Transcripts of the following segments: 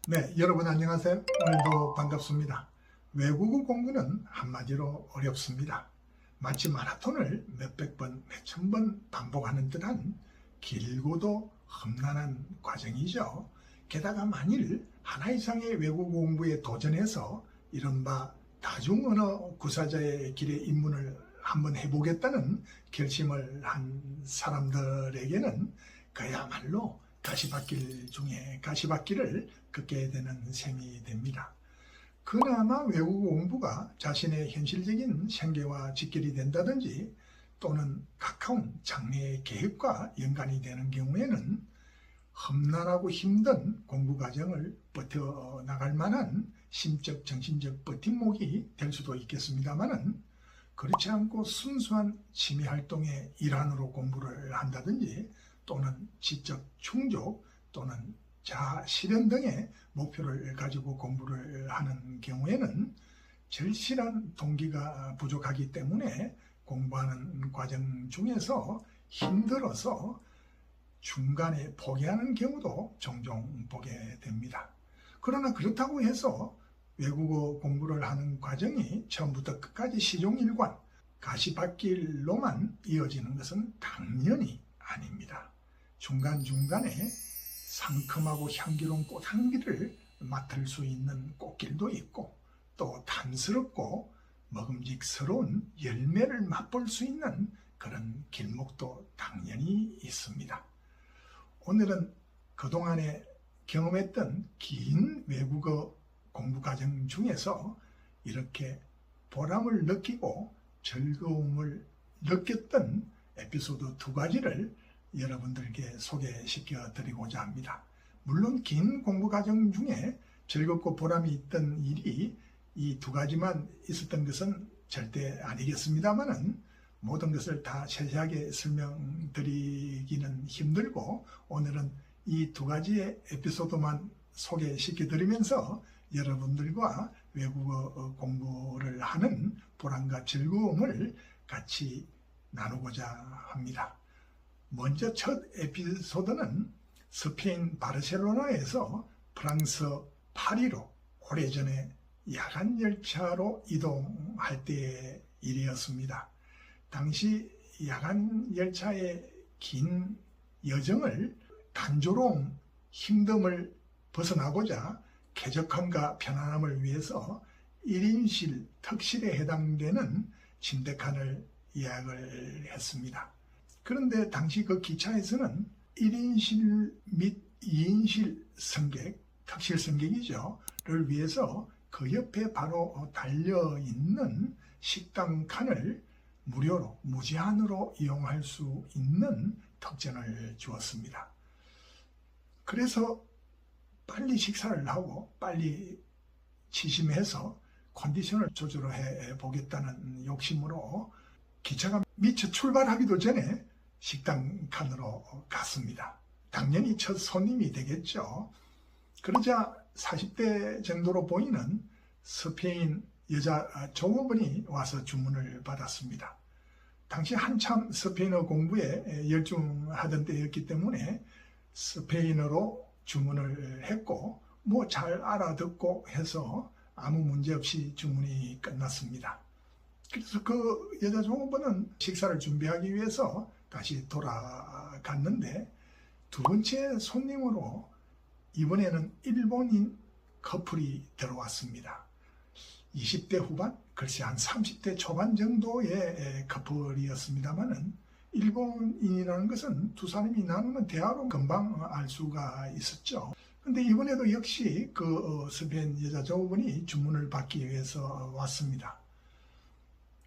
네, 여러분 안녕하세요. 오늘도 반갑습니다. 외국어 공부는 한마디로 어렵습니다. 마치 마라톤을 몇백 번, 몇천 번 반복하는 듯한 길고도 험난한 과정이죠. 게다가 만일 하나 이상의 외국어 공부에 도전해서 이른바 다중언어 구사자의 길에 입문을 한번 해보겠다는 결심을 한 사람들에게는 그야말로 가시밭길 중에 가시밭길을 걷게 되는 셈이 됩니다. 그나마 외국어 공부가 자신의 현실적인 생계와 직결이 된다든지 또는 가까운 장래의 계획과 연관이 되는 경우에는 험난하고 힘든 공부 과정을 버텨나갈 만한 심적, 정신적 버팀목이 될 수도 있겠습니다만은 그렇지 않고 순수한 취미활동의 일환으로 공부를 한다든지 또는 지적 충족 또는 자아 실현 등의 목표를 가지고 공부를 하는 경우에는 절실한 동기가 부족하기 때문에 공부하는 과정 중에서 힘들어서 중간에 포기하는 경우도 종종 보게 됩니다. 그러나 그렇다고 해서 외국어 공부를 하는 과정이 처음부터 끝까지 시종일관, 가시밭길로만 이어지는 것은 당연히 아닙니다. 중간중간에 상큼하고 향기로운 꽃향기를 맡을 수 있는 꽃길도 있고 또 탐스럽고 먹음직스러운 열매를 맛볼 수 있는 그런 길목도 당연히 있습니다. 오늘은 그동안에 경험했던 긴 외국어 공부 과정 중에서 이렇게 보람을 느끼고 즐거움을 느꼈던 에피소드 2가지를 여러분들께 소개시켜 드리고자 합니다. 물론 긴 공부 과정 중에 즐겁고 보람이 있던 일이 이 2가지만 있었던 것은 절대 아니겠습니다만은 모든 것을 다 세세하게 설명드리기는 힘들고 오늘은 이 2가지의 에피소드만 소개시켜 드리면서 여러분들과 외국어 공부를 하는 보람과 즐거움을 같이 나누고자 합니다. 먼저 첫 에피소드는 스페인 바르셀로나에서 프랑스 파리로 오래전에 야간 열차로 이동할 때의 일이었습니다. 당시 야간 열차의 긴 여정을 단조로움, 힘듦을 벗어나고자 쾌적함과 편안함을 위해서 1인실 특실에 해당되는 침대칸을 예약을 했습니다. 그런데 당시 그 기차에서는 1인실 및 2인실 승객, 특실 승객이죠,를 위해서 그 옆에 바로 달려있는 식당 칸을 무료로, 무제한으로 이용할 수 있는 특전을 주었습니다. 그래서 빨리 식사를 하고 빨리 취심해서 컨디션을 조절해 보겠다는 욕심으로 기차가 미처 출발하기도 전에 식당 칸으로 갔습니다. 당연히 첫 손님이 되겠죠. 그러자 40대 정도로 보이는 스페인 여자 종업원이 와서 주문을 받았습니다. 당시 한참 스페인어 공부에 열중하던 때였기 때문에 스페인어로 주문을 했고 뭐 잘 알아듣고 해서 아무 문제 없이 주문이 끝났습니다. 그래서 그 여자 종업원은 식사를 준비하기 위해서 다시 돌아갔는데 2번째 손님으로 이번에는 일본인 커플이 들어왔습니다. 20대 후반, 글쎄 한 30대 초반 정도의 커플이었습니다만은 일본인이라는 것은 두 사람이 나누는 대화로 금방 알 수가 있었죠. 근데 이번에도 역시 그 스페인 여자 종업원이 주문을 받기 위해서 왔습니다.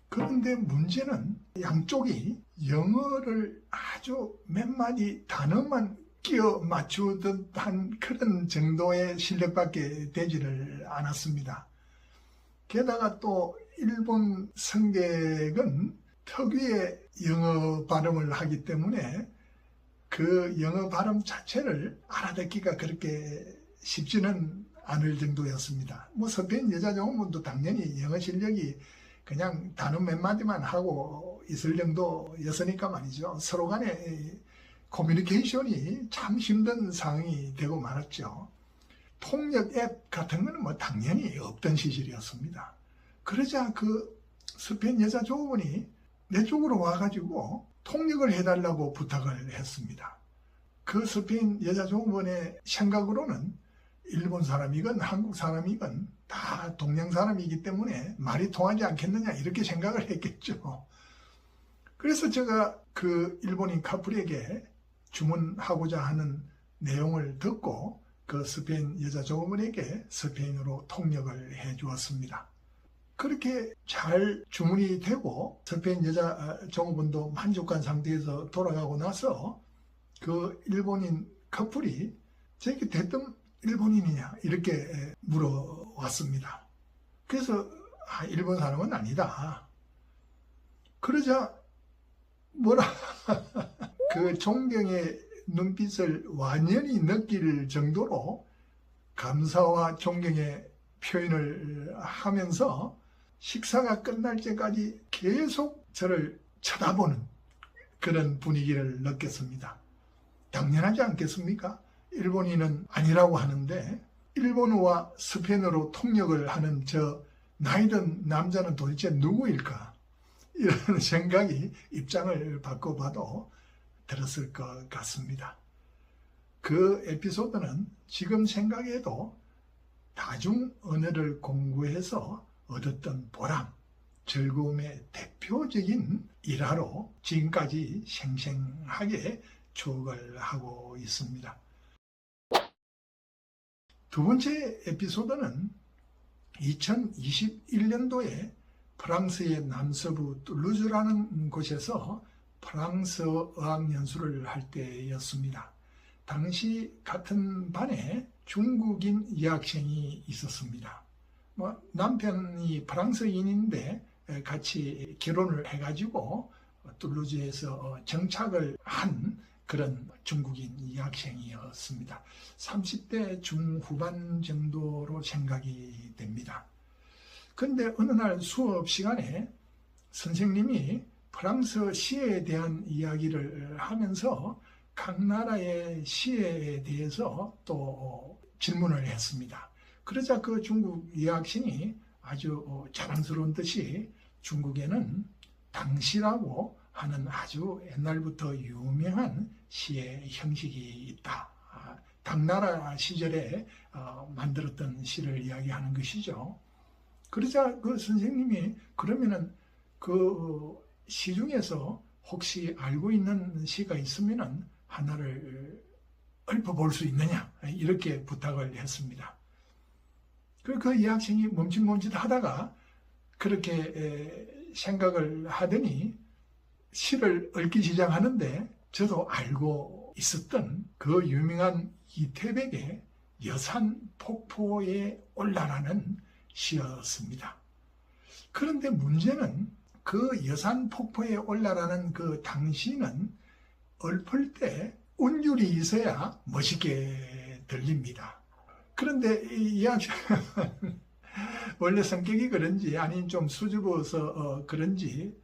그런데 문제는 양쪽이 영어를 아주 몇 마디 단어만 끼워 맞추듯 한 그런 정도의 실력밖에 되지를 않았습니다. 게다가 또 일본 승객은 특유의 영어 발음을 하기 때문에 그 영어 발음 자체를 알아듣기가 그렇게 쉽지는 않을 정도였습니다. 뭐 스페인 여자 종업원도 당연히 영어 실력이 그냥 단어 몇 마디만 하고 있을 정도였으니까 말이죠. 서로 간에 커뮤니케이션이 참 힘든 상황이 되고 말았죠. 통역 앱 같은 거는 뭐 당연히 없던 시절이었습니다. 그러자 그 스페인 여자 조업원이 내 쪽으로 와가지고 통역을 해달라고 부탁을 했습니다. 그 스페인 여자 조업원의 생각으로는 일본 사람이건 한국 사람이건 다 동양 사람이기 때문에 말이 통하지 않겠느냐 이렇게 생각을 했겠죠. 그래서 제가 그 일본인 커플에게 주문하고자 하는 내용을 듣고 그 스페인 여자 조업원에게 스페인어로 통역을 해 주었습니다. 그렇게 잘 주문이 되고 스페인 여자 조업원도 만족한 상태에서 돌아가고 나서 그 일본인 커플이 저에게 대뜸 일본인이냐 이렇게 물어왔습니다. 그래서 일본 사람은 아니다. 그러자 뭐라 그 존경의 눈빛을 완연히 느낄 정도로 감사와 존경의 표현을 하면서 식사가 끝날 때까지 계속 저를 쳐다보는 그런 분위기를 느꼈습니다. 당연하지 않겠습니까? 일본인은 아니라고 하는데 일본어와 스페인어로 통역을 하는 저 나이든 남자는 도대체 누구일까? 이런 생각이 입장을 바꿔봐도 들었을 것 같습니다. 그 에피소드는 지금 생각해도 다중 언어를 공부해서 얻었던 보람, 즐거움의 대표적인 일화로 지금까지 생생하게 추억을 하고 있습니다. 두 번째 에피소드는 2021년도에 프랑스의 남서부 툴루즈라는 곳에서 프랑스 어학연수를 할 때였습니다. 당시 같은 반에 중국인 여학생이 있었습니다. 남편이 프랑스인인데 같이 결혼을 해가지고 툴루즈에서 정착을 한 그런 중국인 여학생이었습니다. 30대 중후반 정도로 생각이 됩니다. 그런데 어느 날 수업 시간에 선생님이 프랑스 시에 대한 이야기를 하면서 각 나라의 시에 대해서 또 질문을 했습니다. 그러자 그 중국 여학생이 아주 자랑스러운 듯이 중국에는 당시라고 하는 아주 옛날부터 유명한 시의 형식이 있다. 당나라 시절에 만들었던 시를 이야기하는 것이죠. 그러자 그 선생님이 그러면은 그 시 중에서 혹시 알고 있는 시가 있으면은 하나를 읊어볼 수 있느냐 이렇게 부탁을 했습니다. 그 여학생이 멈칫멈칫 하다가 그렇게 생각을 하더니 시를 읊기 시작하는데 저도 알고 있었던 그 유명한 이태백의 여산폭포에 올라라는 시였습니다. 그런데 문제는 그 여산폭포에 올라라는 그 당시는 읊을 때 운율이 있어야 멋있게 들립니다. 그런데 이 여학생 원래 성격이 그런지 아니면 좀 수줍어서 그런지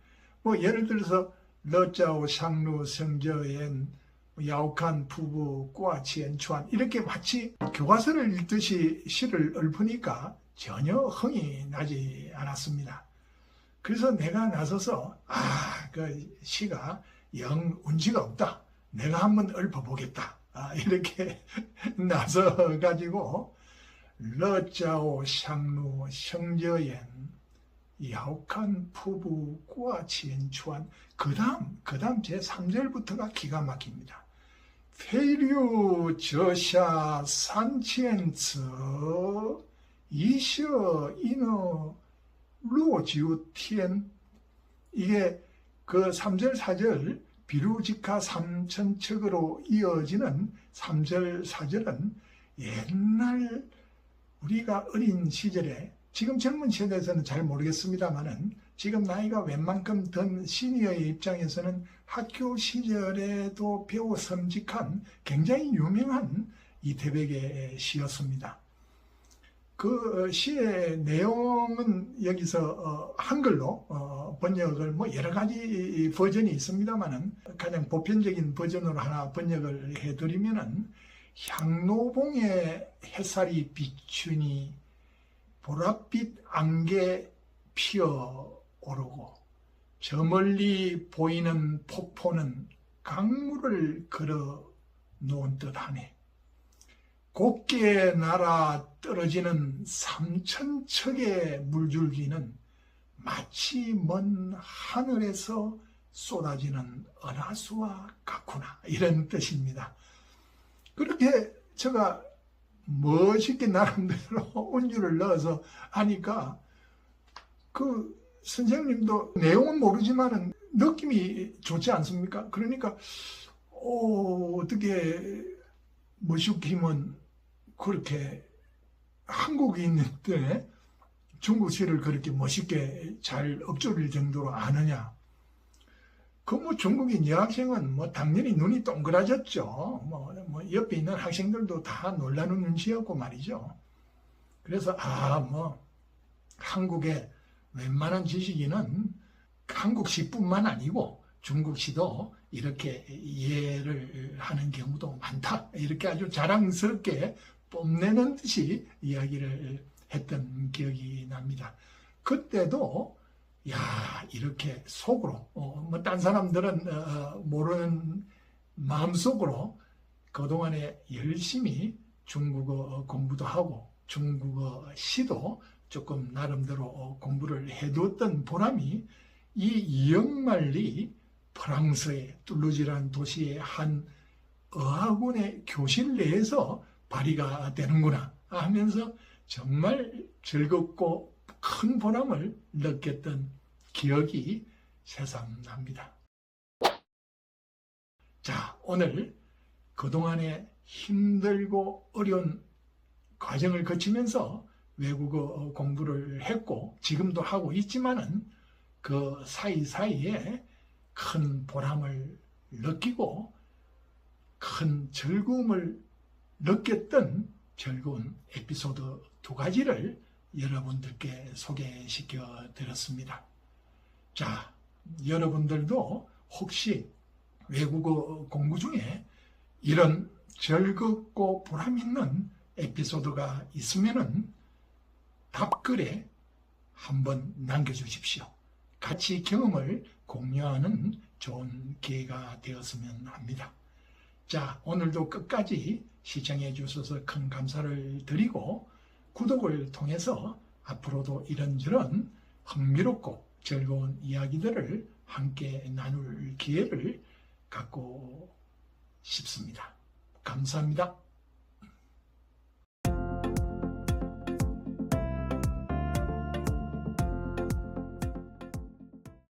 예를 들어서 러짜오 상루 성저엔 야옥한 부부 꼬아치엔 추안 이렇게 마치 교과서를 읽듯이 시를 읊으니까 전혀 흥이 나지 않았습니다. 그래서 내가 나서서 그 시가 영 운치가 없다. 내가 한번 읊어보겠다. 이렇게 나서가지고 러짜오 상루 성저엔 야옥한 부부 꼬아치엔 추안 그 다음 제 3절부터가 기가 막힙니다. 페류 저샤 산치엔츠 이셔 이너 루지우티엔 이게 그 3절 4절 비루지카 삼천척으로 이어지는 3절 4절은 옛날 우리가 어린 시절에 지금 젊은 세대에서는 잘 모르겠습니다만은 지금 나이가 웬만큼 든 시니어의 입장에서는 학교 시절에도 배워 섬직한 굉장히 유명한 이태백의 시였습니다. 그 시의 내용은 여기서 한글로 번역을 여러 가지 버전이 있습니다만은 가장 보편적인 버전으로 하나 번역을 해드리면은 향로봉의 햇살이 비추니 보랏빛 안개 피어오르고 저 멀리 보이는 폭포는 강물을 걸어 놓은 듯하네. 곱게 날아 떨어지는 삼천척의 물줄기는 마치 먼 하늘에서 쏟아지는 은하수와 같구나, 이런 뜻입니다. 그렇게 제가 멋있게 나름대로 운율을 넣어서 하니까 그 선생님도 내용은 모르지만은 느낌이 좋지 않습니까? 그러니까 어떻게 머슈킴은 그렇게 한국에 있는데 중국시를 그렇게 멋있게 잘 읊조릴 정도로 아느냐. 중국인 여학생은 당연히 눈이 동그라졌죠. 옆에 있는 학생들도 다 놀라는 눈치였고 말이죠. 그래서 한국의 웬만한 지식인은 한국시뿐만 아니고 중국시도 이렇게 이해를 하는 경우도 많다. 이렇게 아주 자랑스럽게 뽐내는 듯이 이야기를 했던 기억이 납니다. 그때도 이렇게 속으로 딴 사람들은 모르는 마음속으로 그동안에 열심히 중국어 공부도 하고 중국어 시도 조금 나름대로 공부를 해두었던 보람이 이 이영만리 프랑스의 툴루즈라는 도시의 한 어학원의 교실 내에서 발휘가 되는구나 하면서 정말 즐겁고 큰 보람을 느꼈던 기억이 새삼납니다. 자, 오늘 그동안에 힘들고 어려운 과정을 거치면서 외국어 공부를 했고 지금도 하고 있지만은 그 사이사이에 큰 보람을 느끼고 큰 즐거움을 느꼈던 즐거운 에피소드 2가지를 여러분들께 소개시켜 드렸습니다. 자, 여러분들도 혹시 외국어 공부 중에 이런 즐겁고 보람 있는 에피소드가 있으면은 답글에 한번 남겨주십시오. 같이 경험을 공유하는 좋은 기회가 되었으면 합니다. 자, 오늘도 끝까지 시청해 주셔서 큰 감사를 드리고 구독을 통해서 앞으로도 이런저런 흥미롭고 즐거운 이야기들을 함께 나눌 기회를 갖고 싶습니다. 감사합니다.